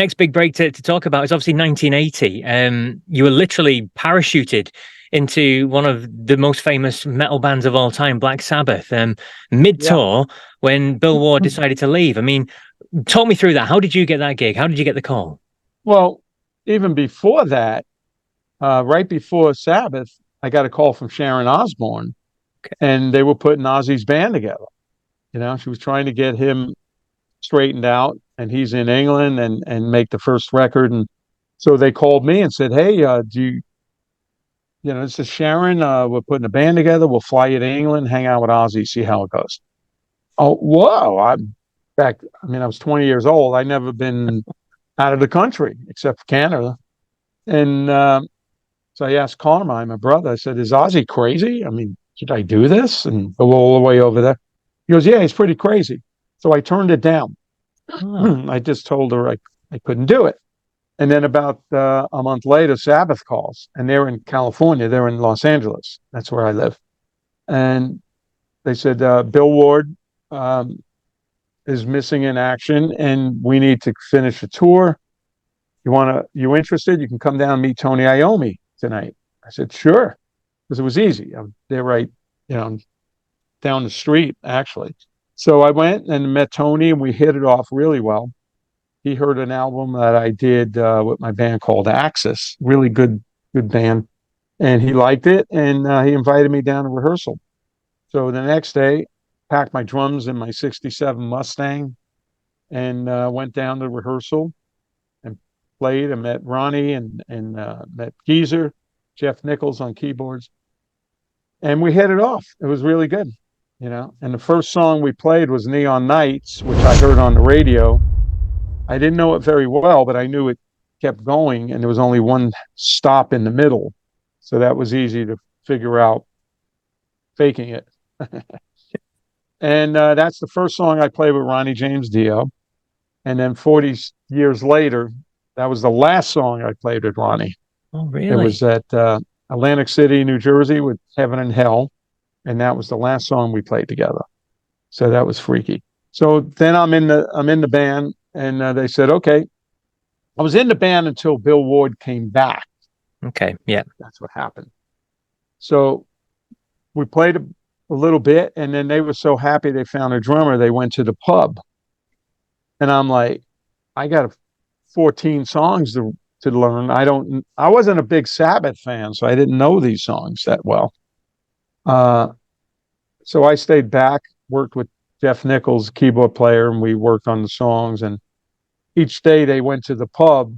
next big break to talk about is obviously 1980. You were literally parachuted into one of the most famous metal bands of all time, Black Sabbath, mid-tour when Bill Ward decided to leave. I mean, talk me through that. How did you get that gig? How did you get the call? Well, even before that, right before Sabbath, I got a call from Sharon Osbourne, and they were putting Ozzy's band together. She was trying to get him straightened out, and he's in England and make the first record. And so they called me and said, "Hey, this is Sharon. We're putting a band together. We'll fly you to England, hang out with Ozzy, see how it goes." Oh, whoa! I was 20 years old. I'd never been out of the country except for Canada, and so I asked Carmine, my brother. I said, "Is Ozzy crazy? I mean, should I do this and go all the way over there?" He goes, "Yeah, he's pretty crazy." So I turned it down. Oh. I just told her I couldn't do it. And then about a month later, Sabbath calls, and they're in California. They're in Los Angeles. That's where I live. And they said, Bill Ward is missing in action, and we need to finish a tour. You interested? You can come down and meet Tony Iommi tonight. I said, sure, because it was easy. They're right, down the street, actually. So I went and met Tony, and we hit it off really well. He heard an album that I did with my band called Axis, really good band, and he liked it, and he invited me down to rehearsal. So the next day, packed my drums in my '67 Mustang, and went down to rehearsal and played and met Ronnie and met Geezer, Jeff Nichols on keyboards, and we hit it off. It was really good, And the first song we played was Neon Nights, which I heard on the radio. I didn't know it very well, but I knew it kept going, and there was only one stop in the middle. So that was easy to figure out faking it. And that's the first song I played with Ronnie James Dio. And then 40 years later, that was the last song I played with Ronnie. Oh, really? It was at Atlantic City, New Jersey with Heaven and Hell. And that was the last song we played together. So that was freaky. So then I'm in the band, and they said, okay. I was in the band until Bill Ward came back. Okay, yeah. That's what happened. So we played a little bit, and then they were so happy they found a drummer, they went to the pub. And I'm like, I got 14 songs to learn. I wasn't a big Sabbath fan, so I didn't know these songs that well. So I stayed back, worked with Jeff Nichols, keyboard player, and we worked on the songs. And each day they went to the pub.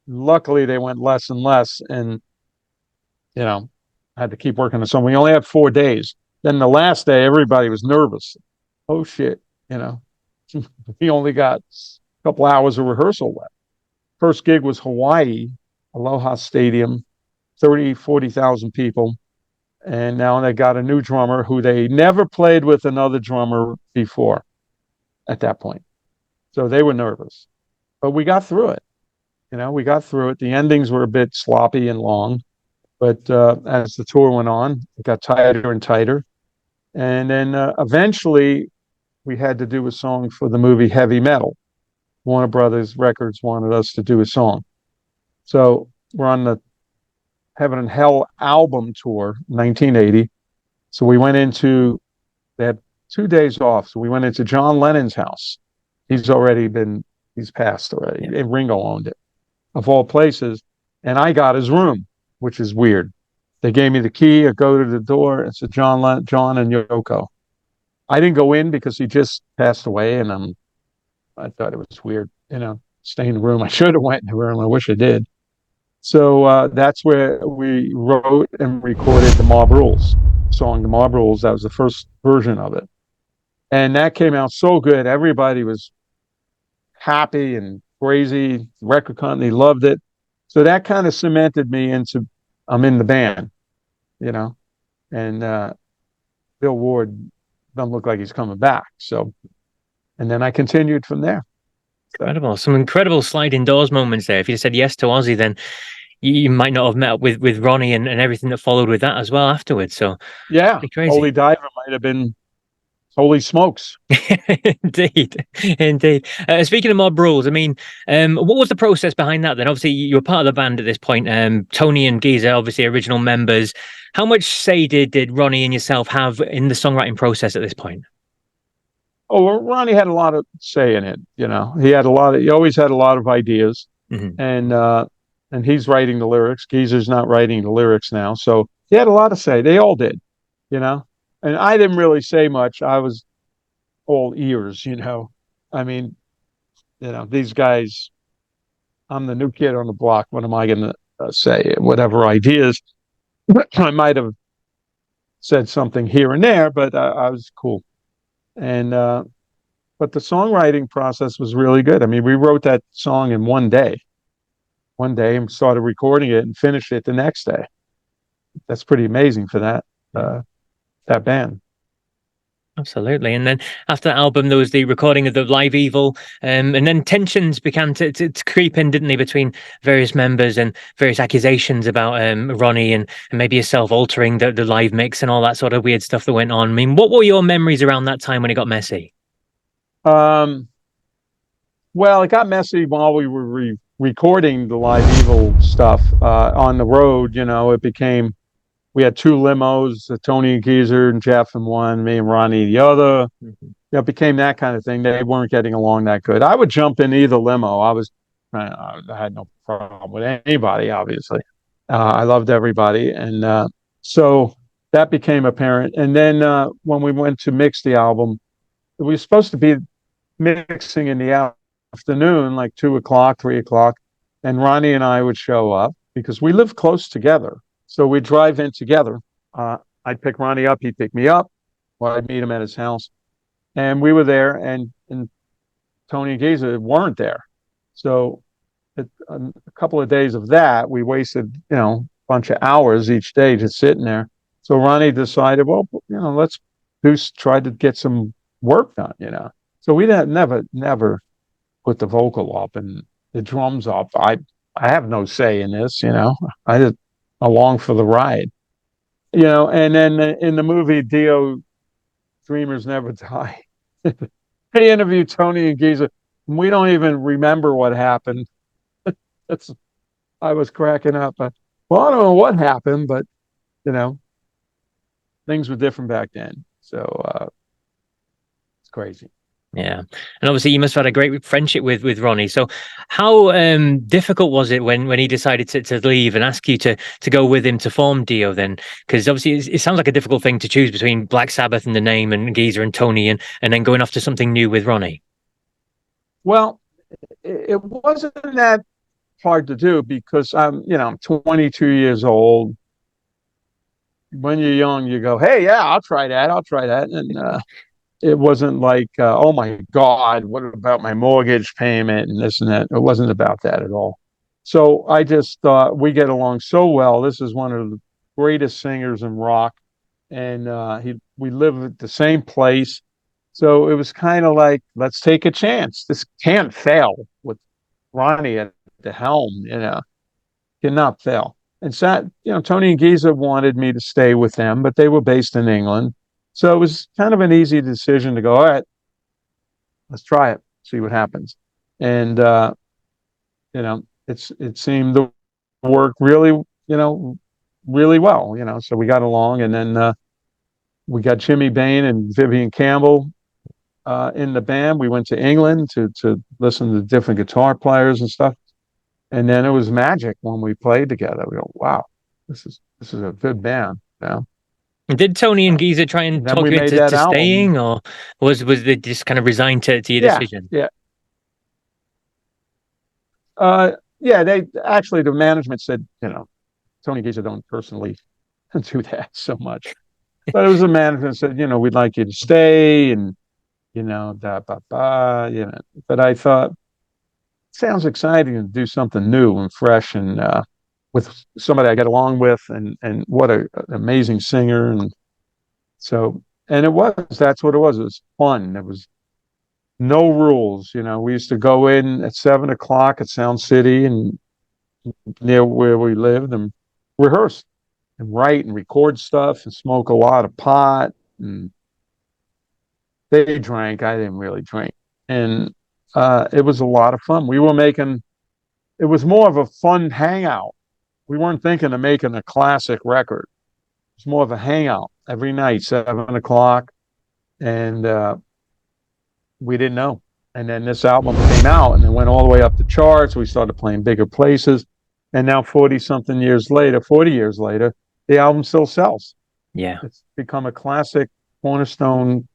Luckily, they went less and less, and I had to keep working on the song. We only had 4 days. Then the last day, everybody was nervous. Oh shit, we only got a couple hours of rehearsal left. First gig was Hawaii, Aloha Stadium, 40,000 people. And now they got a new drummer who they never played with another drummer before at that point. So they were nervous. But we got through it. We got through it. The endings were a bit sloppy and long. But as the tour went on, it got tighter and tighter. And then eventually we had to do a song for the movie Heavy Metal. Warner Brothers Records wanted us to do a song. So we're on the Heaven and Hell album tour, 1980. So they had 2 days off. So we went into John Lennon's house. He's passed already. Yeah. And Ringo owned it, of all places. And I got his room, which is weird. They gave me the key. I go to the door. It's John and Yoko. I didn't go in because he just passed away, and I thought it was weird, stay in the room. I should have went in the room. I wish I did. So that's where we wrote and recorded the Mob Rules song. The Mob Rules. That was the first version of it, and that came out so good. Everybody was happy and crazy. The record company loved it. So that kind of cemented me into I'm in the band, and Bill Ward doesn't look like he's coming back. So, and then I continued from there. Incredible. Some incredible sliding doors moments there. If you said yes to Ozzy, then you might not have met up with Ronnie and everything that followed with that as well afterwards. So yeah, crazy. Holy Diver might have been Holy smokes. Indeed, indeed. Speaking of mob rules, I mean, what was the process behind that then? Obviously, you were part of the band at this point. Tony and Geezer, obviously original members. How much say did Ronnie and yourself have in the songwriting process at this point? Oh, well, Ronnie had a lot of say in it. He always had a lot of ideas, Hmm. and he's writing the lyrics. Geezer's not writing the lyrics now, so he had a lot of say. They all did, you know. And I didn't really say much. I was all ears. I mean, these guys. I'm the new kid on the block. What am I going to say? Whatever ideas I might have said something here and there, but I was cool. And but the songwriting process was really good. I mean, we wrote that song in one day, and started recording it and finished it the next day. That's pretty amazing for that band. Absolutely. And then after that album, there was the recording of the Live Evil, and then tensions began to creep in, didn't they, between various members and various accusations about Ronnie and maybe yourself altering the live mix and all that sort of weird stuff that went on. I mean, what were your memories around that time when it got messy? Um, well, it got messy while we were recording the Live Evil stuff on the road. It became we had two limos, Tony and Geezer and Jeff in one, me and Ronnie the other. Mhm. It became that kind of thing. They weren't getting along that good. I would jump in either limo. I had no problem with anybody, obviously. I loved everybody. And so that became apparent. And then when we went to mix the album, we were supposed to be mixing in the afternoon, like 2 o'clock, 3 o'clock. And Ronnie and I would show up because we live close together. So we'd drive in together. I'd pick Ronnie up, he'd pick me up, or I'd meet him at his house. And we were there, and Tony and Geezer weren't there. So a couple of days of that, we wasted, a bunch of hours each day just sitting there. So Ronnie decided, well, let's try to get some work done. So we didn't never put the vocal up and the drums up. I have no say in this. I just along for the ride. And then in the movie Dio Dreamers Never Die, they interviewed Tony and Geezer. We don't even remember what happened. That's I was cracking up. Well, I don't know what happened, but you know, things were different back then. So it's crazy. Yeah, and obviously you must have had a great friendship with Ronnie. So, how difficult was it when he decided to leave and ask you to go with him to form Dio? Then, because obviously it sounds like a difficult thing to choose between Black Sabbath and the name and Geezer and Tony, and then going off to something new with Ronnie. Well, it wasn't that hard to do because I'm 22 years old. When you're young, you go, "Hey, yeah, I'll try that. I'll try that." And it wasn't like, "Oh my God, what about my mortgage payment and this and that?" It wasn't about that at all. So I just thought we get along so well. This is one of the greatest singers in rock, and we live at the same place. So it was kind of like, let's take a chance. This can't fail with Ronnie at the helm, cannot fail. And so, Tony and Giza wanted me to stay with them, but they were based in England. So it was kind of an easy decision to go, all right, let's try it, see what happens. And, it seemed to work really well. So we got along, and then we got Jimmy Bain and Vivian Campbell in the band. We went to England to listen to different guitar players and stuff. And then it was magic when we played together. We go, wow, this is a good band. Did Tony and Geezer try and And then we talk you made into that album. staying, or was they just kind of resigned to your Yeah, decision? yeah, yeah. They actually the management said, Tony and Geezer don't personally do that so much, but it was the management said, we'd like you to stay, and da ba ba. But I thought, sounds exciting to do something new and fresh and with somebody I get along with, and what an amazing singer. And so, and that's what it was. It was fun. There was no rules. We used to go in at 7 o'clock at Sound City and near where we lived and rehearse and write and record stuff and smoke a lot of pot and They drank. I didn't really drink. And it was a lot of fun. We were making, it was more of a fun hangout. We weren't thinking of making a classic record. It was more of a hangout every night, 7 o'clock. And we didn't know. And then this album came out and it went all the way up the charts. We started playing bigger places. And now 40 something years later, 40 years later, the album still sells. Yeah. It's become a classic cornerstone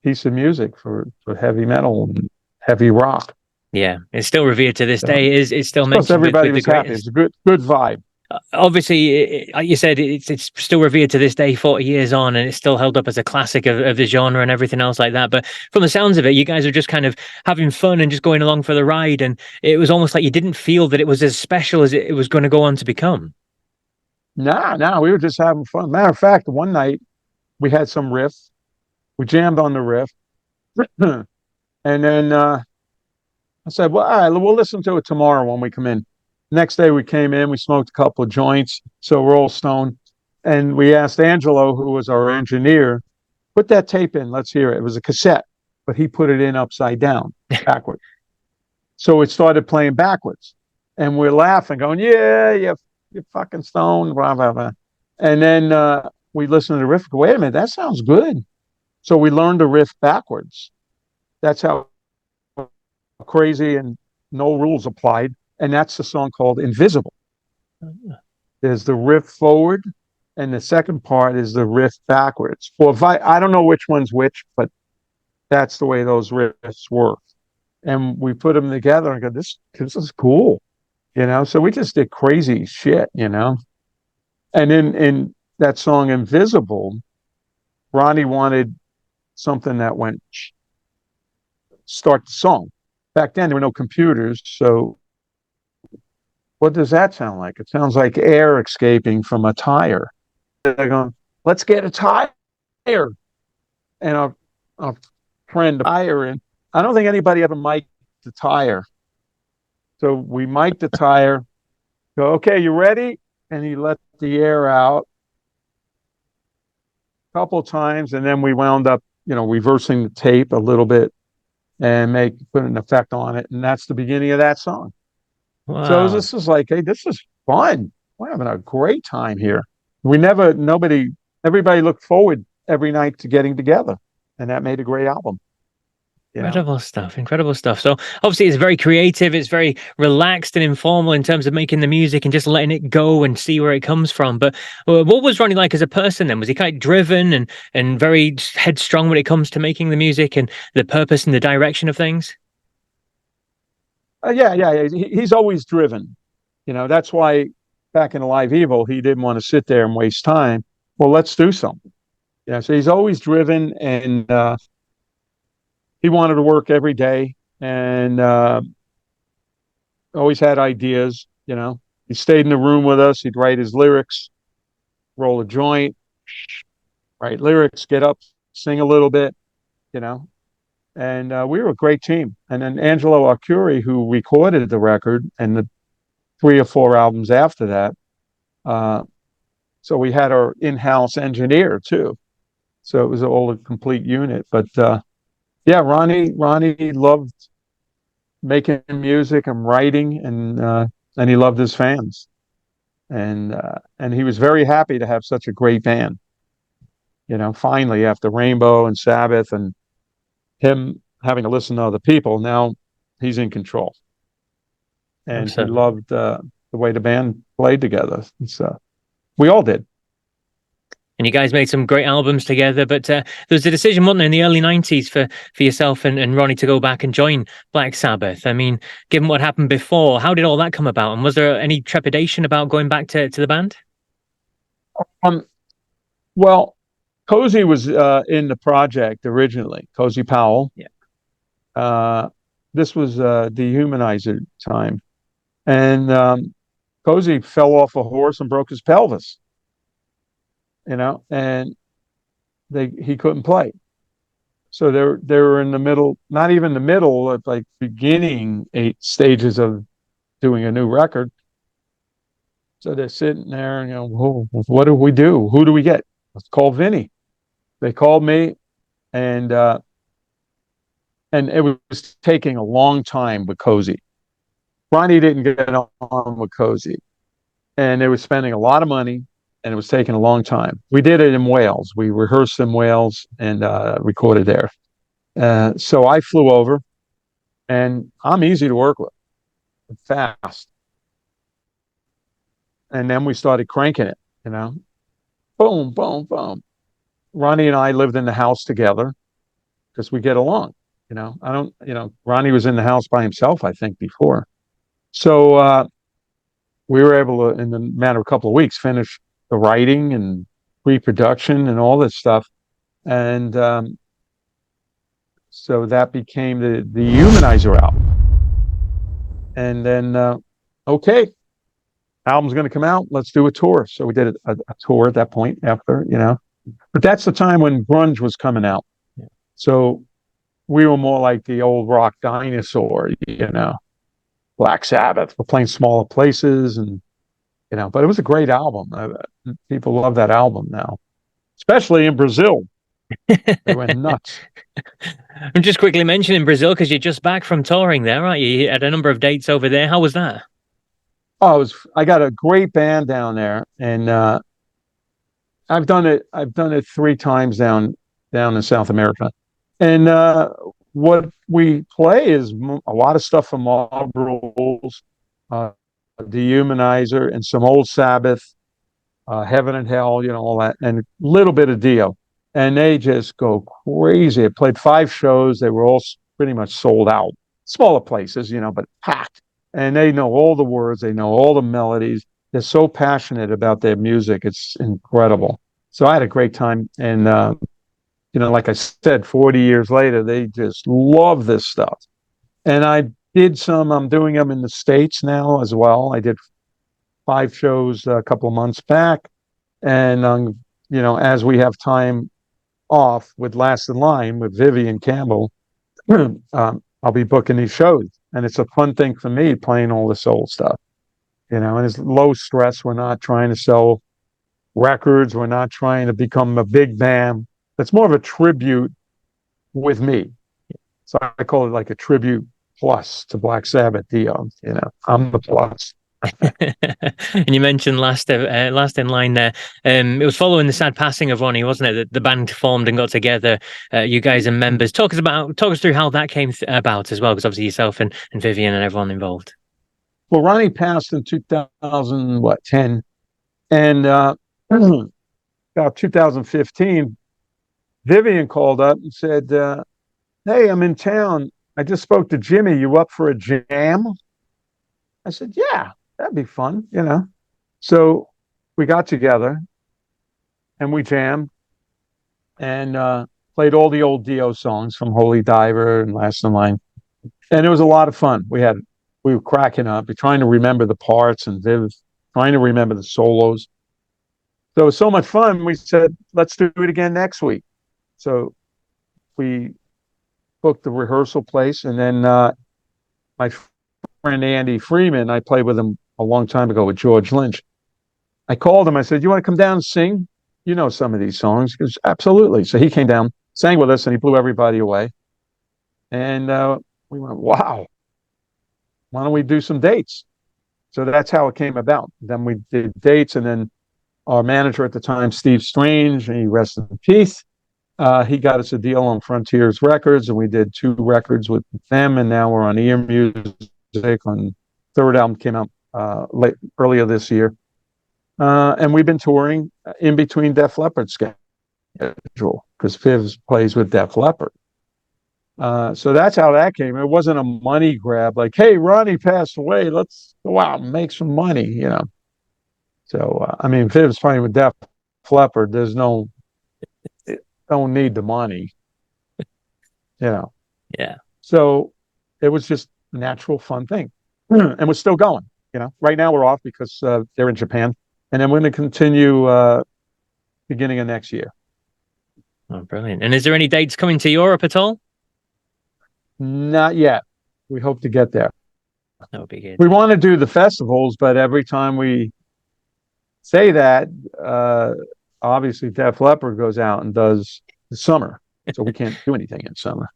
piece of music for heavy metal and heavy rock. Yeah. It's still revered to this So, day. It's still plus mentioned everybody with the was happy. greatest. It's a good vibe. Obviously, like you said, it's still revered to this day, 40 years on, and it's still held up as a classic of the genre and everything else like that. But from the sounds of it, you guys are just kind of having fun and just going along for the ride. And it was almost like you didn't feel that it was as special as it was going to go on to become. Nah, we were just having fun. Matter of fact, one night we had some riff. We jammed on the riff. And then I said, well, all right, we'll listen to it tomorrow when we come in. Next day we came in, we smoked a couple of joints, so we're all stoned. And we asked Angelo, who was our engineer, put that tape in, let's hear it. It was a cassette, but he put it in upside down, backwards. So it started playing backwards. And we're laughing, going, yeah, you're fucking stoned, blah, blah, blah. And then we listened to the riff, go, wait a minute, that sounds good. So we learned the riff backwards. That's how crazy and no rules applied. And that's the song called Invisible. There's the riff forward, and the second part is the riff backwards. I don't know which one's which, but that's the way those riffs work. And we put them together and go, this is cool, you know? So we just did crazy shit, you know? And in that song Invisible, Ronnie wanted something that went start the song. Back then, there were no computers, so what does that sound like? It sounds like air escaping from a tire. They're going, let's get a tire. And our friend, the tire, and I don't think anybody ever mic'd the tire. So we mic'd the tire, go, okay, you ready? And he let the air out a couple of times, and then we wound up, reversing the tape a little bit and put an effect on it. And that's the beginning of that song. Wow. So this is like, hey, this is fun. We're having a great time here. Everybody looked forward every night to getting together. And that made a great album. Incredible stuff. Incredible stuff. So obviously it's very creative. It's very relaxed and informal in terms of making the music and just letting it go and see where it comes from. But what was Ronnie like as a person then? Was he kind of driven and very headstrong when it comes to making the music and the purpose and the direction of things? Yeah. He's always driven. That's why back in Live Evil, he didn't want to sit there and waste time. Well, let's do something. Yeah, so he's always driven, and he wanted to work every day, and always had ideas. He stayed in the room with us. He'd write his lyrics, roll a joint, write lyrics, get up, sing a little bit. And we were a great team. And then Angelo Arcuri, who recorded the record and the 3 or 4 albums after that. So we had our in-house engineer too. So it was all a complete unit. But yeah, Ronnie loved making music and writing, and he loved his fans. And he was very happy to have such a great band. Finally, after Rainbow and Sabbath and him having to listen to other people, now he's in control. And he loved the way the band played together. So we all did. And you guys made some great albums together, but there was a decision, wasn't there, in the early 90s for yourself and Ronnie to go back and join Black Sabbath. I mean, given what happened before, how did all that come about? And was there any trepidation about going back to the band? Well, Cozy was in the project originally, Cozy Powell. Yeah. This was Dehumanizer time. And Cozy fell off a horse and broke his pelvis. And he couldn't play. So they were in the middle, not even the middle of like beginning 8 stages of doing a new record. So they're sitting there and what do we do? Who do we get? Let's call Vinnie. They called me, and and it was taking a long time with Cozy. Ronnie didn't get on with Cozy, and they were spending a lot of money, and it was taking a long time. We did it in Wales. We rehearsed in Wales and recorded there. So I flew over, and I'm easy to work with, fast. And then we started cranking it, you know, boom, boom, boom. Ronnie and I lived in the house together because we get along. You know, I don't, you know, Ronnie was in the house by himself, I think, before. So we were able to, in the matter of a couple of weeks, finish the writing and pre-production and all this stuff. And so that became the Humanizer album. And then, okay, album's going to come out. Let's do a tour. So we did a tour at that point after, you know. But that's the time when grunge was coming out. So we were more like the old rock dinosaur, you know, Black Sabbath. We're playing smaller places and, you know, but it was a great album. People love that album now, especially in Brazil. They went nuts. I'm just quickly mentioning Brazil because you're just back from touring there, aren't you? You had a number of dates over there. How was that? Oh, I got a great band down there, and I've done it. I've done it 3 times down in South America, and what we play is a lot of stuff from Marlboro's, Dehumanizer, and some old Sabbath, Heaven and Hell, you know, all that, and a little bit of Dio, and they just go crazy. I played 5 shows; they were all pretty much sold out. Smaller places, you know, but packed. And they know all the words, they know all the melodies. They're so passionate about their music; it's incredible. So I had a great time, and you know, like I said, 40 years later, they just love this stuff. And I did some. I'm doing them in the States now as well. I did 5 shows a couple of months back, and you know, as we have time off with Last in Line with Vivian Campbell, I'll be booking these shows, and it's a fun thing for me playing all this old stuff. You know, and it's low stress. We're not trying to sell records. We're not trying to become a big band. It's more of a tribute with me. So I call it like a tribute plus to Black Sabbath. Dio, you know, I'm the plus. And you mentioned last in line there. It was following the sad passing of Ronnie, wasn't it? The band formed and got together. You guys and members. Talk us through how that came about as well, because obviously yourself and Vivian and everyone involved. Well, Ronnie passed in 2010, and about 2015, Vivian called up and said, "Hey, I'm in town. I just spoke to Jimmy. You up for a jam?" I said, "Yeah, that'd be fun, you know." So we got together and we jammed and played all the old Dio songs from Holy Diver and Last in Line. And it was a lot of fun. We were cracking up, trying to remember the parts, and Viv trying to remember the solos. So it was so much fun. We said, let's do it again next week. So we booked the rehearsal place, and then my friend Andy Freeman, I played with him a long time ago with George Lynch. I called him. I said, "You want to come down and sing? You know some of these songs." He goes, "Absolutely." So he came down, sang with us, and he blew everybody away. And we went, "Wow, why don't we do some dates?" So that's how it came about. Then we did dates, and then our manager at the time, Steve Strange, and he rested in peace. He got us a deal on Frontiers Records, and we did 2 records with them. And now we're on Ear Music. On 3rd album came out earlier this year, and we've been touring in between Def Leppard schedule because Fivs plays with Def Leppard. So that's how that came. It wasn't a money grab, like, "Hey, Ronnie passed away. Let's go out and make some money," you know. So I mean, Fivs playing with Def Leppard. Don't need the money, you know. Yeah. So it was just a natural, fun thing, and we're still going. You know, right now we're off because they're in Japan, and then we're going to continue beginning of next year. Oh, brilliant! And is there any dates coming to Europe at all? Not yet. We hope to get there. That would be good. We want to do the festivals, but every time we say that, obviously Def Leppard goes out and does the summer, so we can't do anything in summer.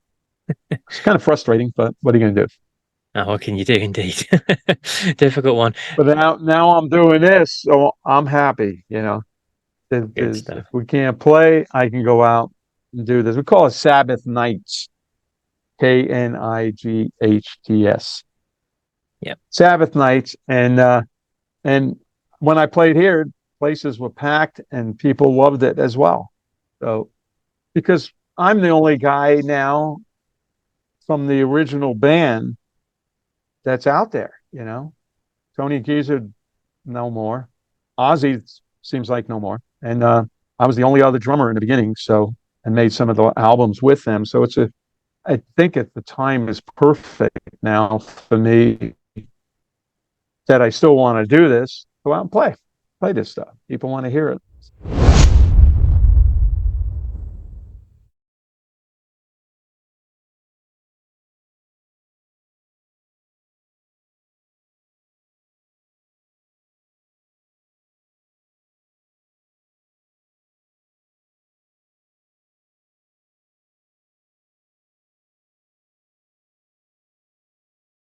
It's kind of frustrating, but what are you going to do? Oh, what can you do, indeed? Difficult one. But now I'm doing this, so I'm happy. Good stuff. If we can't play, I can go out and do this. We call it Sabbath Nights, Knights. Yep. Sabbath Nights, and when I played here, places were packed and people loved it as well. So because I'm the only guy now from the original band that's out there. Tony Geezer, no more. Ozzy seems like no more. And I was the only other drummer in the beginning, so and made some of the albums with them. So I think at the time is perfect now for me that I still want to do this. Go out and play this stuff. People want to hear it.